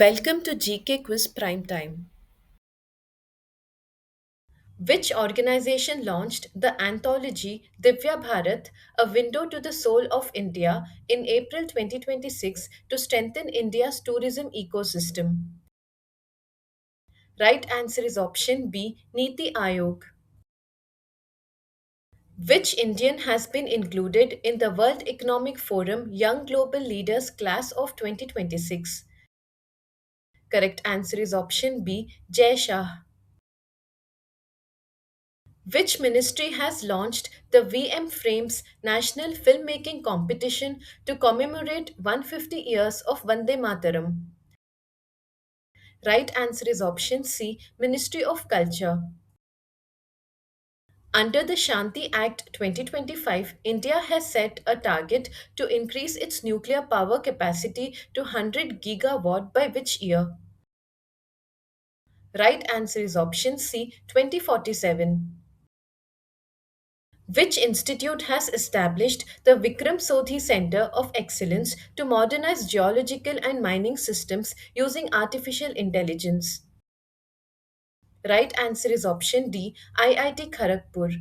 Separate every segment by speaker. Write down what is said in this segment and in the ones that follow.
Speaker 1: Welcome to GK Quiz Prime Time. Which organization launched the anthology Divya Bharat, A Window to the Soul of India, in April 2026 to strengthen India's tourism ecosystem? Right answer is option B, Niti Aayog. Which Indian has been included in the World Economic Forum Young Global Leaders Class of 2026? Correct answer is option B, Jay Shah. Which ministry has launched the VM Frames National Filmmaking Competition to commemorate 150 years of Vande Mataram? Right answer is option C, Ministry of Culture. Under the Shanti Act 2025, India has set a target to increase its nuclear power capacity to 100 gigawatt by which year? Right answer is option C, 2047. Which institute has established the Vikram Sodhi Center of Excellence to modernize geological and mining systems using artificial intelligence? Right answer is option D, IIT Kharagpur.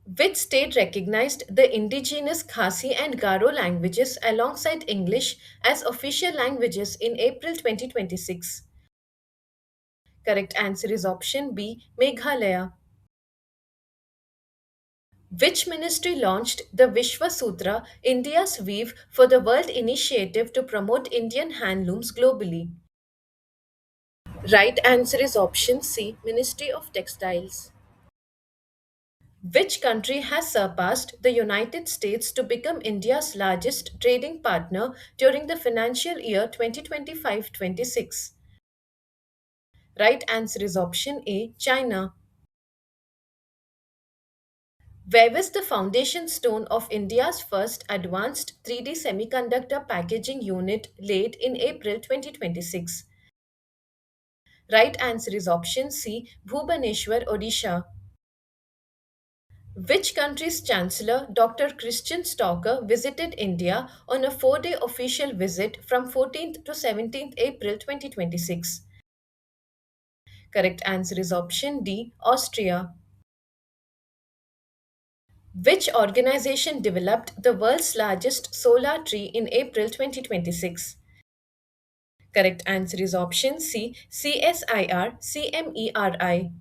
Speaker 1: Which state recognized the indigenous Khasi and Garo languages alongside English as official languages in April 2026? Correct answer is option B, Meghalaya. Which ministry launched the Vishwa Sutra, India's Weave for the World initiative to promote Indian handlooms globally? Right answer is option C, Ministry of Textiles. Which country has surpassed the United States to become India's largest trading partner during the financial year 2025-26? Right answer is option A, China. Where was the foundation stone of India's first advanced 3D semiconductor packaging unit laid in April 2026? Right answer is option C, Bhubaneswar, Odisha. Which country's Chancellor, Dr. Christian Stalker, visited India on a 4-day official visit from 14th to 17th April 2026? Correct answer is option D, Austria. Which organization developed the world's largest solar tree in April 2026? Correct answer is option C, CSIR CMERI.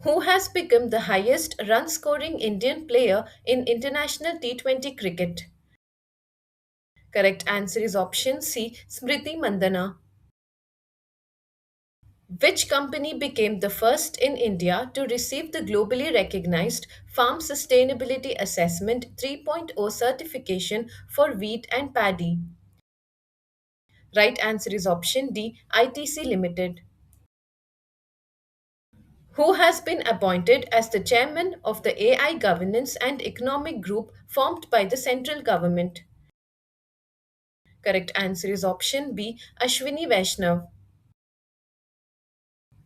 Speaker 1: Who has become the highest run scoring Indian player in international T20 cricket? Correct answer is option C, Smriti Mandana. Which company became the first in India to receive the globally recognized Farm Sustainability Assessment 3.0 certification for wheat and paddy? Right answer is option D, ITC Limited. Who has been appointed as the chairman of the AI Governance and Economic Group formed by the central government? Correct answer is option B, Ashwini Vaishnav.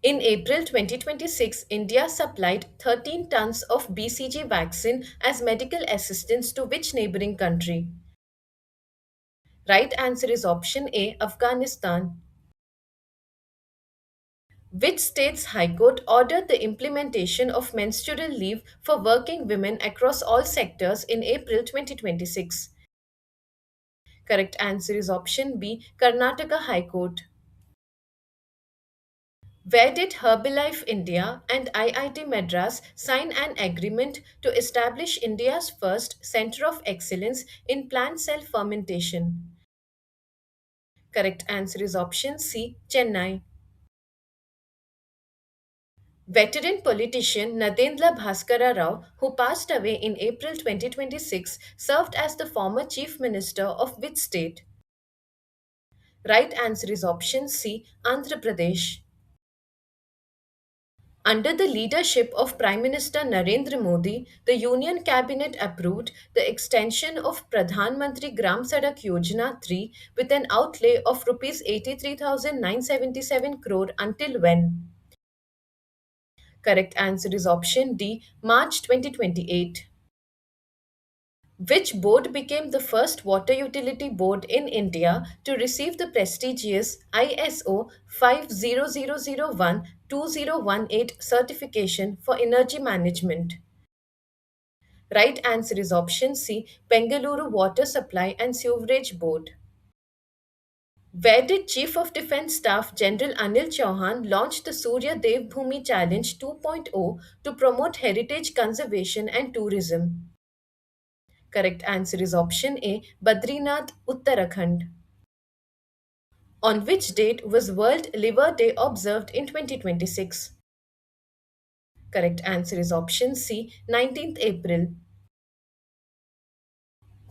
Speaker 1: In April 2026, India supplied 13 tons of BCG vaccine as medical assistance to which neighboring country? Right answer is option A, Afghanistan. Which state's High Court ordered the implementation of menstrual leave for working women across all sectors in April 2026? Correct answer is option B, Karnataka High Court. Where did Herbalife India and IIT Madras sign an agreement to establish India's first Center of Excellence in plant cell fermentation? Correct answer is option C, Chennai. Veteran politician Nadendra Bhaskara Rao, who passed away in April 2026, served as the former Chief Minister of which state? Right answer is option C, Andhra Pradesh. Under the leadership of Prime Minister Narendra Modi, the Union Cabinet approved the extension of Pradhan Mantri Gram Sadak Yojana 3 with an outlay of Rs 83,977 crore until when? Correct answer is option D, March 2028. Which board became the first water utility board in India to receive the prestigious ISO 50001-2018 certification for energy management? Right answer is option C, Bengaluru Water Supply and Sewerage Board. Where did Chief of Defence Staff General Anil Chauhan launch the Surya Dev Bhumi Challenge 2.0 to promote heritage conservation and tourism? Correct answer is option A, Badrinath, Uttarakhand. On which date was World Liver Day observed in 2026? Correct answer is option C, 19th April.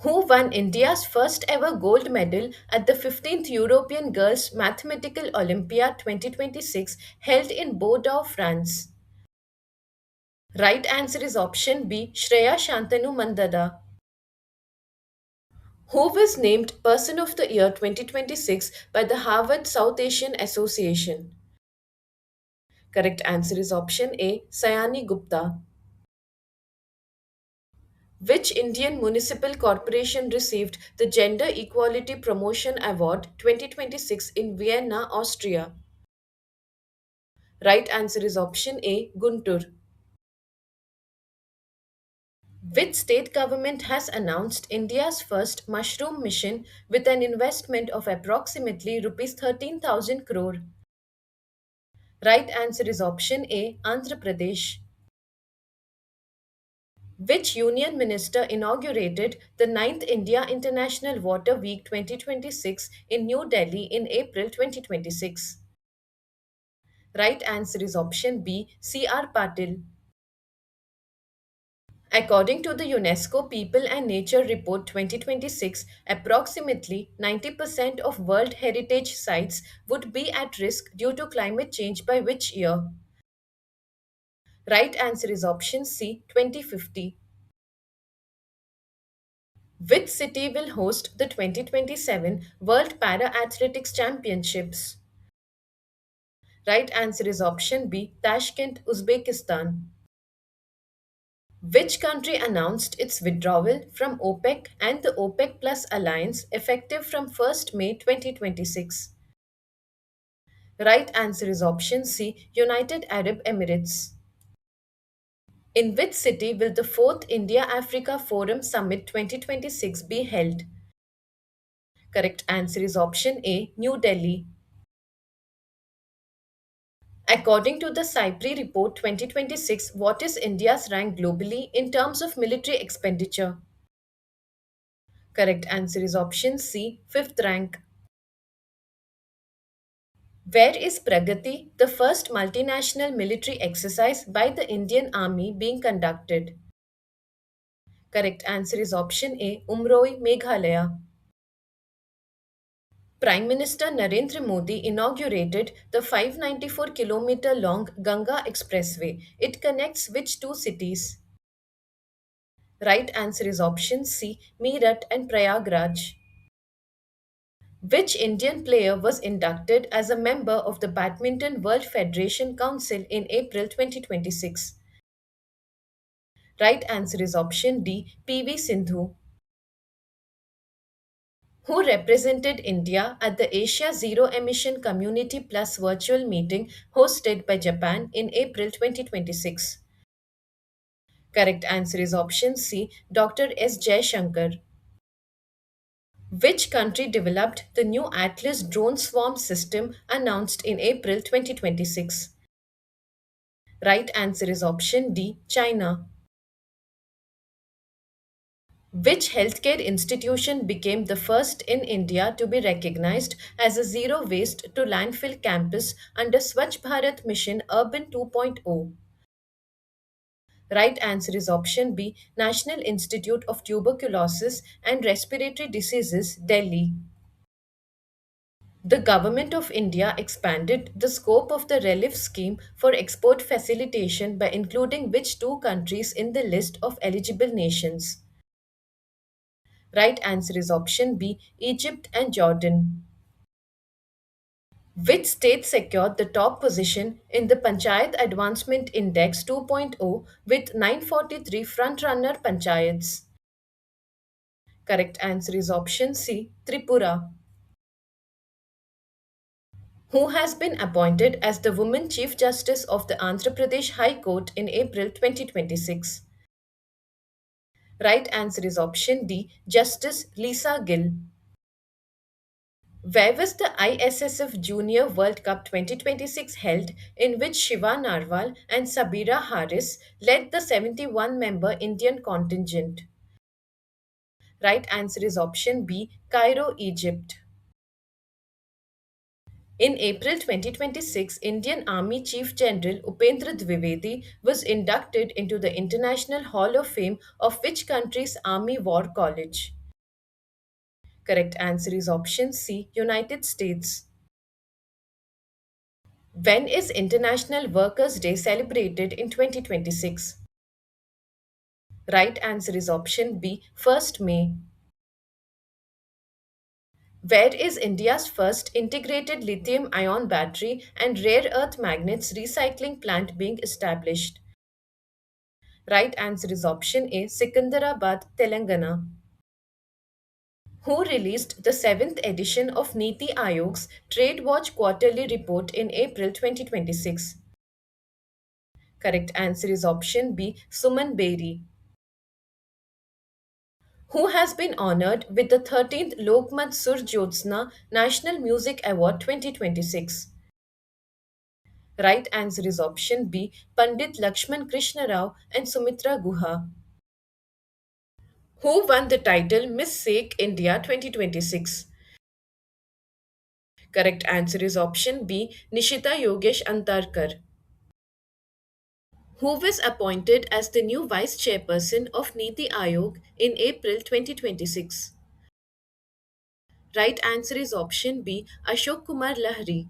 Speaker 1: Who won India's first ever gold medal at the 15th European Girls Mathematical Olympiad 2026 held in Bordeaux, France? Right answer is option B, Shreya Shantanu Mandada. Who was named Person of the Year 2026 by the Harvard South Asian Association? Correct answer is option A, Sayani Gupta. Which Indian municipal corporation received the Gender Equality Promotion Award 2026 in Vienna, Austria? Right answer is option A, Guntur. Which state government has announced India's first mushroom mission with an investment of approximately rupees 13,000 crore? Right answer is option A, Andhra Pradesh. Which union minister inaugurated the ninth India International Water Week 2026 in New Delhi in April 2026? Right answer is option B, C.R. Patil. According to the UNESCO People and Nature Report 2026, approximately 90% of World Heritage Sites would be at risk due to climate change by which year? Right answer is option C, 2050. Which city will host the 2027 World Para Athletics Championships? Right answer is option B, Tashkent, Uzbekistan. Which country announced its withdrawal from OPEC and the OPEC Plus alliance effective from 1st May 2026? Right answer is option C, United Arab Emirates. In which city will the 4th India Africa Forum Summit 2026 be held? Correct answer is option A, New Delhi. According to the CyPri Report 2026, what is India's rank globally in terms of military expenditure? Correct answer is option C, fifth rank. Where is Pragati, the first multinational military exercise by the Indian Army, being conducted? Correct answer is option A, Umroi, Meghalaya. Prime Minister Narendra Modi inaugurated the 594-kilometer long Ganga Expressway. It connects which two cities? Right answer is option C, Meerut and Prayagraj. Which Indian player was inducted as a member of the Badminton World Federation Council in April 2026? Right answer is option D, PV Sindhu. Who represented India at the Asia Zero Emission Community Plus virtual meeting hosted by Japan in April 2026? Correct answer is option C, Dr. S. Jaishankar. Which country developed the new Atlas drone swarm system announced in April 2026? Right answer is option D, China. Which healthcare institution became the first in India to be recognized as a zero waste to landfill campus under Swachh Bharat Mission Urban 2.0? Right answer is option B, National Institute of Tuberculosis and Respiratory Diseases, Delhi. The Government of India expanded the scope of the relief scheme for export facilitation by including which two countries in the list of eligible nations? Right answer is option B, Egypt and Jordan. Which state secured the top position in the Panchayat Advancement Index 2.0 with 943 front-runner panchayats? Correct answer is option C, Tripura. Who has been appointed as the Woman Chief Justice of the Andhra Pradesh High Court in April 2026? Right answer is option D, Justice Lisa Gill. Where was the ISSF Junior World Cup 2026 held, in which Shiva Narwal and Sabira Harris led the 71 member Indian contingent? Right answer is option B, Cairo, Egypt. In April 2026, Indian Army Chief General Upendra Dwivedi was inducted into the International Hall of Fame of which country's Army War College? Correct answer is option C, United States. When is International Workers' Day celebrated in 2026? Right answer is option B, 1st May. Where is India's first integrated lithium ion battery and rare earth magnets recycling plant being established? Right answer is option A, Secunderabad, Telangana. Who released the 7th edition of Niti Aayog's Trade Watch Quarterly Report in April 2026? Correct answer is option B, Suman Beri. Who has been honored with the 13th Lokmat Sur Jyotsna National Music Award 2026? Right answer is option B, Pandit Lakshman Krishna Rao and Sumitra Guha. Who won the title Miss Sikh India 2026? Correct answer is option B, Nishita Yogesh Antarkar. Who was appointed as the new vice chairperson of Niti Aayog in April 2026? Right answer is option B, Ashok Kumar Lahiri.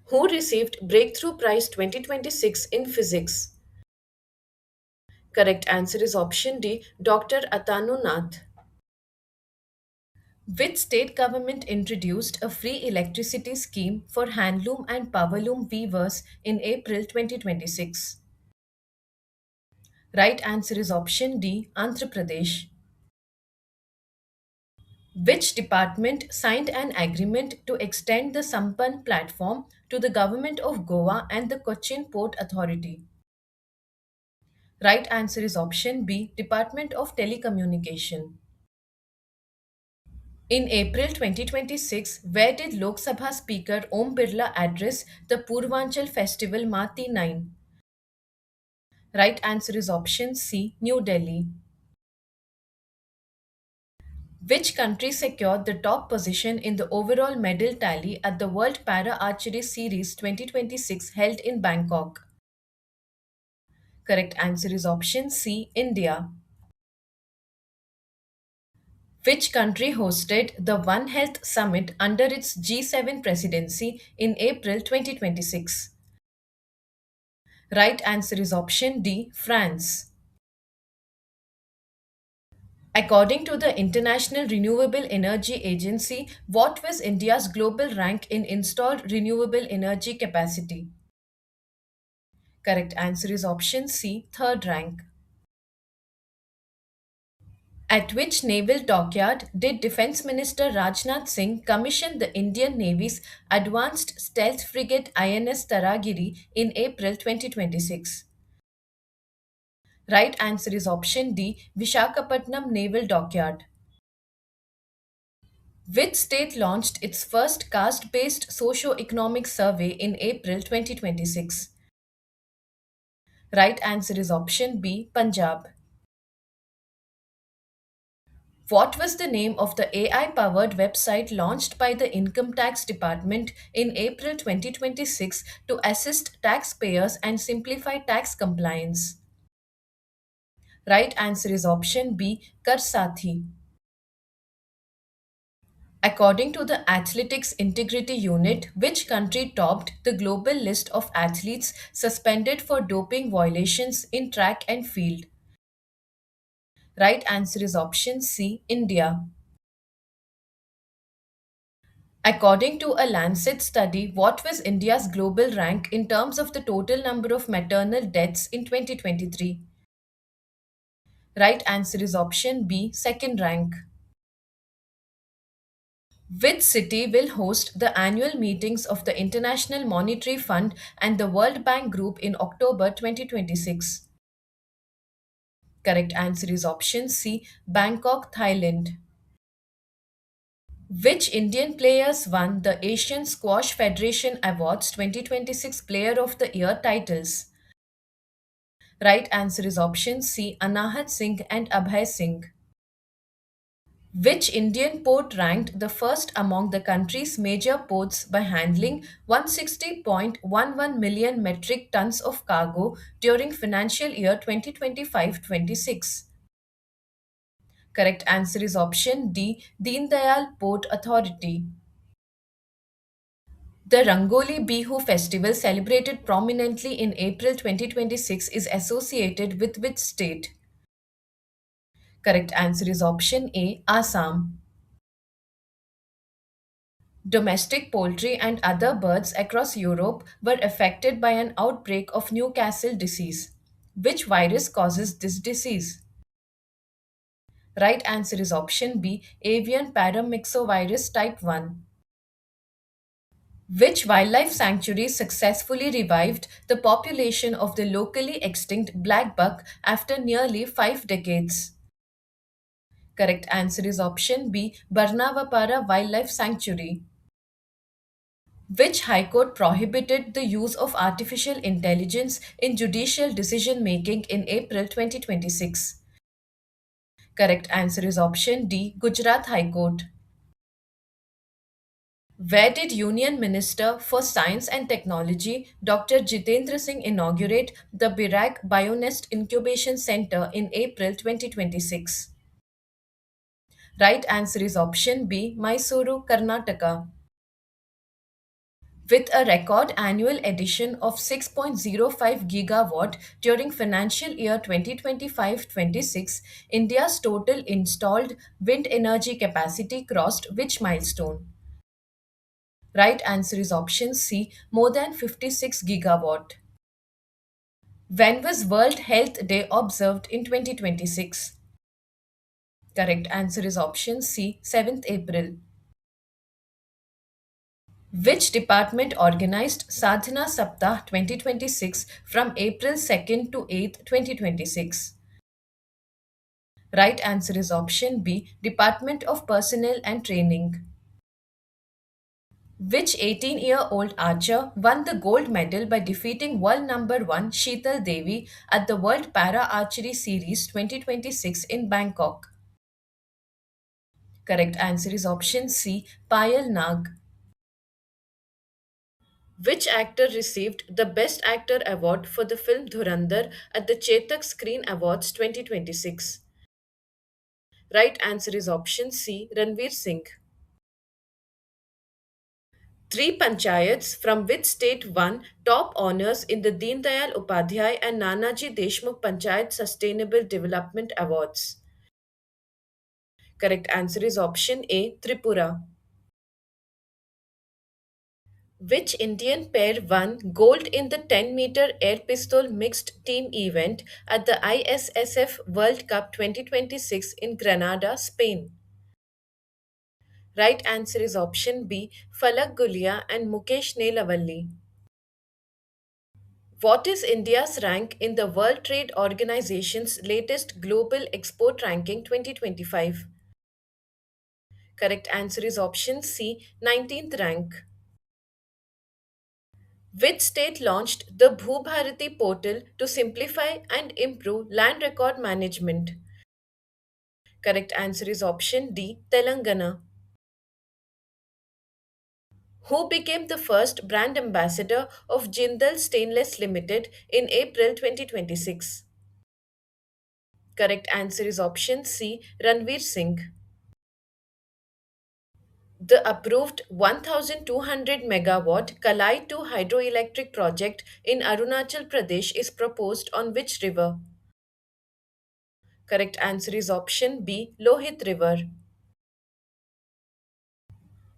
Speaker 1: Who received Breakthrough Prize 2026 in Physics? Correct answer is option D, Dr. Atanu Nath. Which state government introduced a free electricity scheme for handloom and powerloom weavers in April 2026? Right answer is option D, Andhra Pradesh. Which department signed an agreement to extend the Sampan platform to the government of Goa and the Cochin Port Authority? Right answer is option B, Department of Telecommunication. In April 2026, where did Lok Sabha Speaker Om Birla address the Purvanchal Festival Mati 9? Right answer is option C, New Delhi. Which country secured the top position in the overall medal tally at the World Para Archery Series 2026 held in Bangkok? Correct answer is option C, India. Which country hosted the One Health Summit under its G7 presidency in April 2026? Right answer is option D, France. According to the International Renewable Energy Agency, what was India's global rank in installed renewable energy capacity? Correct answer is option C, third rank. At which naval dockyard did Defence Minister Rajnath Singh commission the Indian Navy's Advanced Stealth Frigate INS Taragiri in April 2026? Right answer is option D, Vishakhapatnam Naval Dockyard. Which state launched its first caste based socio-economic survey in April 2026? Right answer is option B, Punjab. What was the name of the AI powered website launched by the Income Tax Department in April 2026 to assist taxpayers and simplify tax compliance? Right answer is option B, Karsathi. According to the Athletics Integrity Unit, which country topped the global list of athletes suspended for doping violations in track and field? Right answer is option C, India. According to a Lancet study, what was India's global rank in terms of the total number of maternal deaths in 2023? Right answer is option B, second rank. Which city will host the annual meetings of the International Monetary Fund and the World Bank Group in October 2026? Correct answer is option C, Bangkok, Thailand. Which Indian players won the Asian Squash Federation Awards 2026 Player of the Year titles? Right answer is option C, Anahat Singh and Abhay Singh. Which Indian port ranked the first among the country's major ports by handling 160.11 million metric tons of cargo during financial year 2025-26? Correct answer is option D, Deen Dayal Port Authority. The Rangoli Bihu festival, celebrated prominently in April 2026, is associated with which state? Correct answer is option A, Assam. Domestic poultry and other birds across Europe were affected by an outbreak of Newcastle disease. Which virus causes this disease? Right answer is option B, avian paramyxovirus type 1. Which wildlife sanctuary successfully revived the population of the locally extinct black buck after nearly 5 decades? Correct answer is option B, Barnavapara Wildlife Sanctuary. Which High Court prohibited the use of artificial intelligence in judicial decision making in April 2026? Correct answer is option D, Gujarat High Court. Where did Union Minister for Science and Technology Dr. Jitendra Singh inaugurate the Birak Bionest Incubation Center in April 2026? Right answer is option B, Mysuru, Karnataka. With a record annual addition of 6.05 gigawatt during financial year 2025-26, India's total installed wind energy capacity crossed which milestone? Right answer is option C, more than 56 gigawatt. When was World Health Day observed in 2026? Correct answer is option C, 7th April. Which department organized Sadhana Saptah 2026 from April 2nd to 8th, 2026? Right answer is option B, Department of Personnel and Training. Which 18-year-old archer won the gold medal by defeating world number 1 Sheetal Devi at the World Para Archery Series 2026 in Bangkok? Correct answer is option C, Payal Nag. Which actor received the Best Actor award for the film Dhurandhar at the Chetak Screen Awards 2026? Right answer is option C, Ranveer Singh. Three panchayats from which state won top honors in the Deen Dayal Upadhyay and Nanaji Deshmukh Panchayat Sustainable Development Awards? Correct answer is option A, Tripura. Which Indian pair won gold in the 10-meter air pistol mixed team event at the ISSF World Cup 2026 in Granada, Spain? Right answer is option B, Falak Gulia and Mukesh Nelavalli. What is India's rank in the World Trade Organization's latest Global Export Ranking 2025? Correct answer is option C, 19th rank. Which state launched the Bhubharati portal to simplify and improve land record management? Correct answer is option D, Telangana. Who became the first brand ambassador of Jindal Stainless Limited in April 2026? Correct answer is option C, Ranveer Singh. The approved 1200 megawatt Kalai 2 hydroelectric project in Arunachal Pradesh is proposed on which river? Correct answer is option B, Lohit River.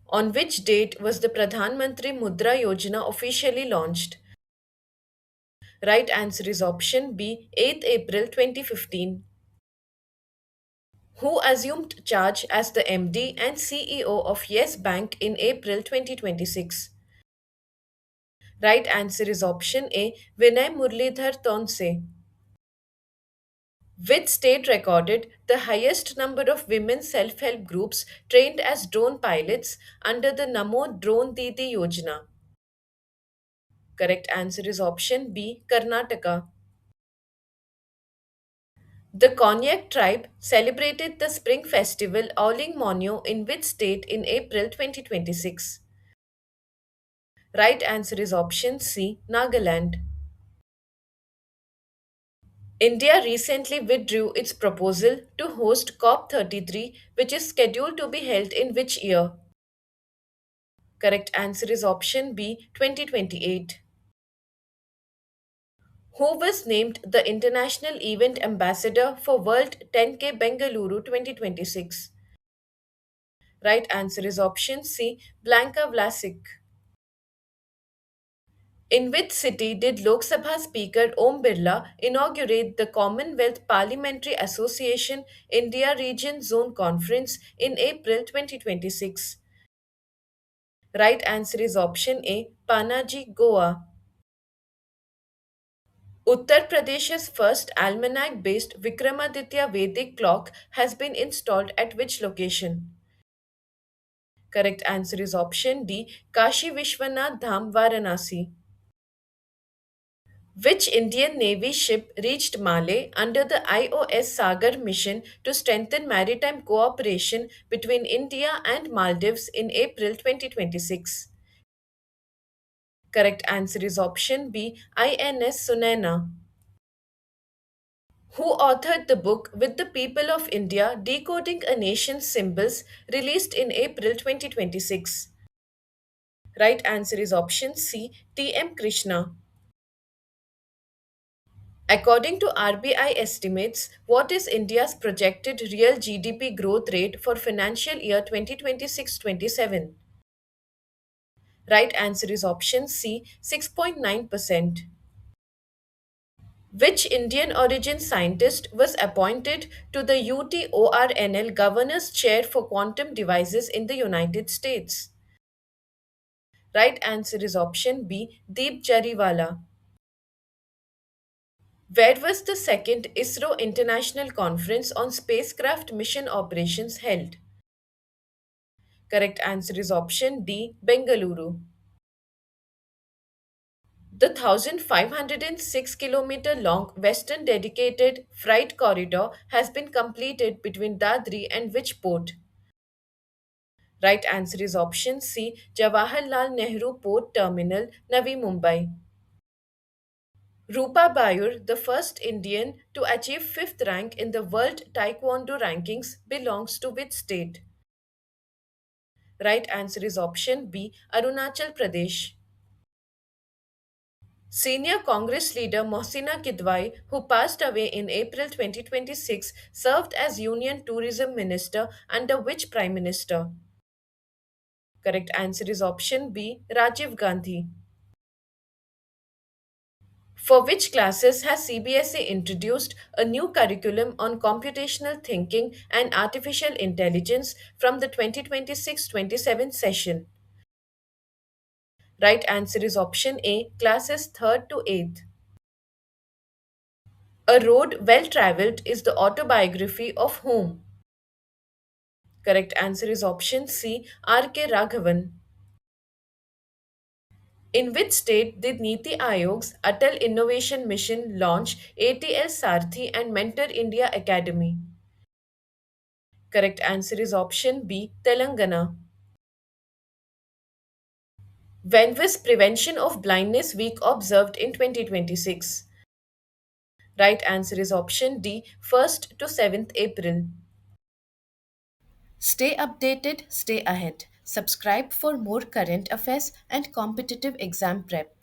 Speaker 1: On which date was the Pradhan Mantri Mudra Yojana officially launched? Right answer is option B, 8th April 2015. Who assumed charge as the MD and CEO of Yes Bank in April 2026? Right answer is option A, Vinay Murlidhar Tonse. Which state recorded the highest number of women self help groups trained as drone pilots under the Namo Drone Didi Yojana? Correct answer is option B, Karnataka. The Konyak tribe celebrated the spring festival Auling Monyo in which state in April 2026? Right answer is option C, Nagaland. India recently withdrew its proposal to host COP33, which is scheduled to be held in which year? Correct answer is option B, 2028. Who was named the International Event Ambassador for World 10K Bengaluru 2026? Right answer is option C, Blanka Vlasic. In which city did Lok Sabha Speaker Om Birla inaugurate the Commonwealth Parliamentary Association India Region Zone Conference in April 2026? Right answer is option A, Panaji, Goa. Uttar Pradesh's first almanac based Vikramaditya Vedic clock has been installed at which location? Correct answer is option D, Kashi Vishwanath Dham, Varanasi. Which Indian Navy ship reached Malé under the IOS Sagar mission to strengthen maritime cooperation between India and Maldives in April 2026? Correct answer is option B, INS Sunaina. Who authored the book With the People of India Decoding a Nation's Symbols, released in April 2026? Right answer is option C, T.M. Krishna. According to RBI estimates, what is India's projected real GDP growth rate for financial year 2026-27? Right answer is option C, 6.9%. Which Indian origin scientist was appointed to the UTORNL Governor's Chair for Quantum Devices in the United States? Right answer is option B, Deep Jariwala. Where was the second ISRO International Conference on Spacecraft Mission Operations held? Correct answer is option D, Bengaluru. The 1,506 kilometer long Western Dedicated Freight Corridor has been completed between Dadri and which port? Right answer is option C, Jawaharlal Nehru Port Terminal, Navi Mumbai. Rupa Bayur, the first Indian to achieve fifth rank in the World Taekwondo rankings, belongs to which state? Right answer is option B, Arunachal Pradesh. Senior Congress leader Mohsina Kidwai, who passed away in April 2026, served as Union Tourism Minister under which Prime Minister? Correct answer is option B, Rajiv Gandhi. For which classes has CBSE introduced a new curriculum on computational thinking and artificial intelligence from the 2026-27 session? Right answer is option A, classes 3rd to 8th. A road well traveled is the autobiography of whom? Correct answer is option C, R.K. Raghavan. In which state did Niti Aayog's Atal Innovation Mission launch ATL Sarthi and Mentor India Academy? Correct answer is option B, Telangana. When was Prevention of Blindness Week observed in 2026? Right answer is option D, 1st to 7th April. Stay updated, stay ahead. Subscribe for more current affairs and competitive exam prep.